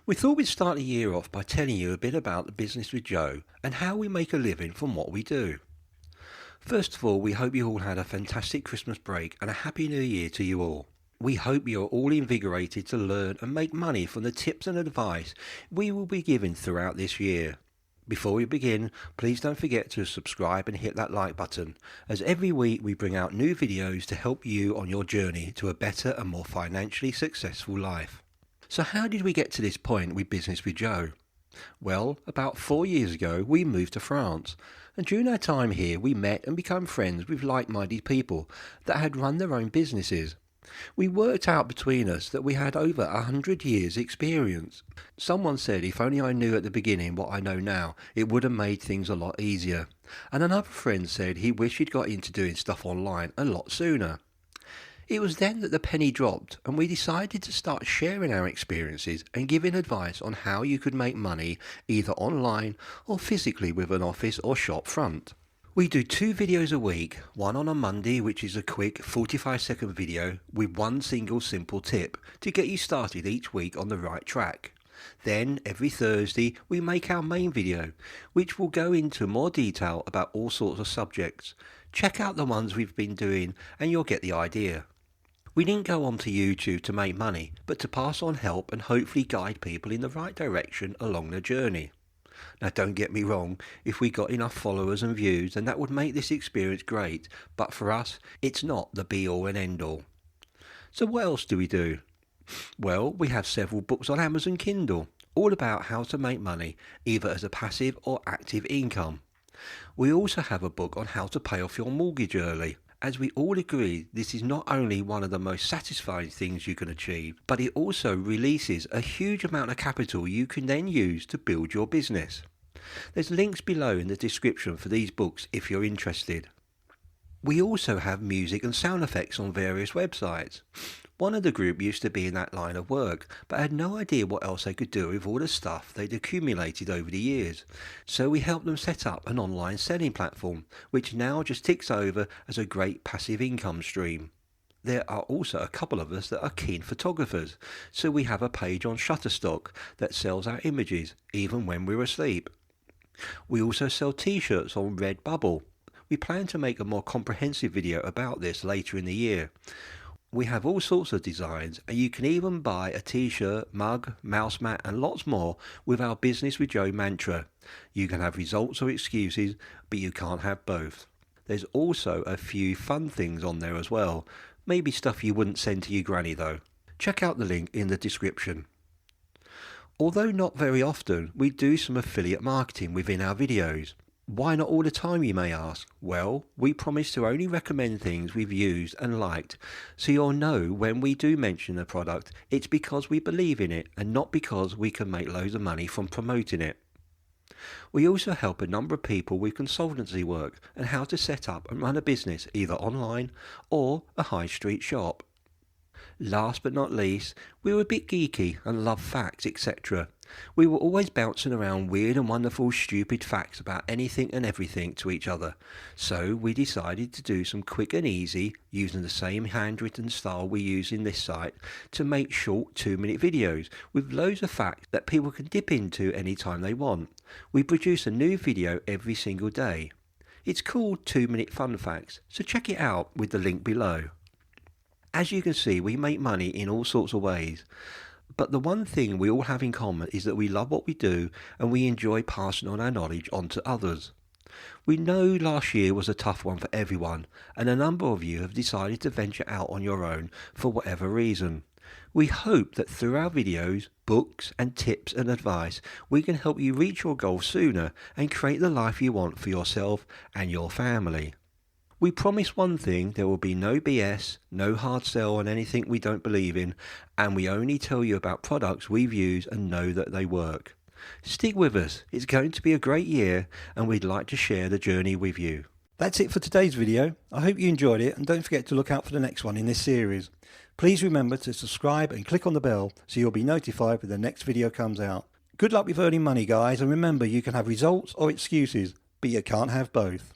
We thought we'd start the year off by telling you a bit about the business with Joe and how we make a living from what we do. First of all, we hope you all had a fantastic Christmas break and a happy new year to you all. We hope you're all invigorated to learn and make money from the tips and advice we will be giving throughout this year. Before we begin, please don't forget to subscribe and hit that like button, as every week we bring out new videos to help you on your journey to a better and more financially successful life. So how did we get to this point with Business with Joe? Well, about 4 years ago we moved to France, and during our time here we met and became friends with like-minded people that had run their own businesses. We worked out between us that we had over 100 years experience. Someone said if only I knew at the beginning what I know now, it would have made things a lot easier. And another friend said he wished he'd got into doing stuff online a lot sooner. It was then that the penny dropped and we decided to start sharing our experiences and giving advice on how you could make money either online or physically with an office or shop front. We do 2 videos a week, one on a Monday, which is a quick 45-second video with one single simple tip to get you started each week on the right track. Then every Thursday we make our main video, which will go into more detail about all sorts of subjects. Check out the ones we've been doing and you'll get the idea. We didn't go onto YouTube to make money, but to pass on help and hopefully guide people in the right direction along the journey. Now don't get me wrong, if we got enough followers and views then that would make this experience great, but for us it's not the be all and end all. So what else do we do? Well, we have several books on Amazon Kindle, all about how to make money, either as a passive or active income. We also have a book on how to pay off your mortgage early. As we all agree, this is not only one of the most satisfying things you can achieve, but it also releases a huge amount of capital you can then use to build your business. There's links below in the description for these books if you're interested. We also have music and sound effects on various websites. One of the group used to be in that line of work, but had no idea what else they could do with all the stuff they'd accumulated over the years. So we helped them set up an online selling platform, which now just ticks over as a great passive income stream. There are also a couple of us that are keen photographers, so we have a page on Shutterstock that sells our images, even when we're asleep. We also sell t-shirts on Redbubble. We plan to make a more comprehensive video about this later in the year. We have all sorts of designs, and you can even buy a t-shirt, mug, mouse mat and lots more with our Business with Joe mantra. You can have results or excuses, but you can't have both. There's also a few fun things on there as well. Maybe stuff you wouldn't send to your granny though. Check out the link in the description. Although not very often, we do some affiliate marketing within our videos. Why not all the time, you may ask? Well, we promise to only recommend things we've used and liked, so you'll know when we do mention a product, it's because we believe in it and not because we can make loads of money from promoting it. We also help a number of people with consultancy work and how to set up and run a business either online or a high street shop. Last but not least, we were a bit geeky and love facts, etc. We were always bouncing around weird and wonderful stupid facts about anything and everything to each other. So we decided to do some quick and easy, using the same handwritten style we use in this site, to make short 2-minute videos with loads of facts that people can dip into anytime they want. We produce a new video every single day. It's called 2-Minute Fun Facts, so check it out with the link below. As you can see, we make money in all sorts of ways. But the one thing we all have in common is that we love what we do and we enjoy passing on our knowledge on to others. We know last year was a tough one for everyone, and a number of you have decided to venture out on your own for whatever reason. We hope that through our videos, books and tips and advice, we can help you reach your goals sooner and create the life you want for yourself and your family. We promise one thing: there will be no BS, no hard sell on anything we don't believe in, and we only tell you about products we've used and know that they work. Stick with us, it's going to be a great year and we'd like to share the journey with you. That's it for today's video. I hope you enjoyed it, and don't forget to look out for the next one in this series. Please remember to subscribe and click on the bell so you'll be notified when the next video comes out. Good luck with earning money, guys, and remember, you can have results or excuses, but you can't have both.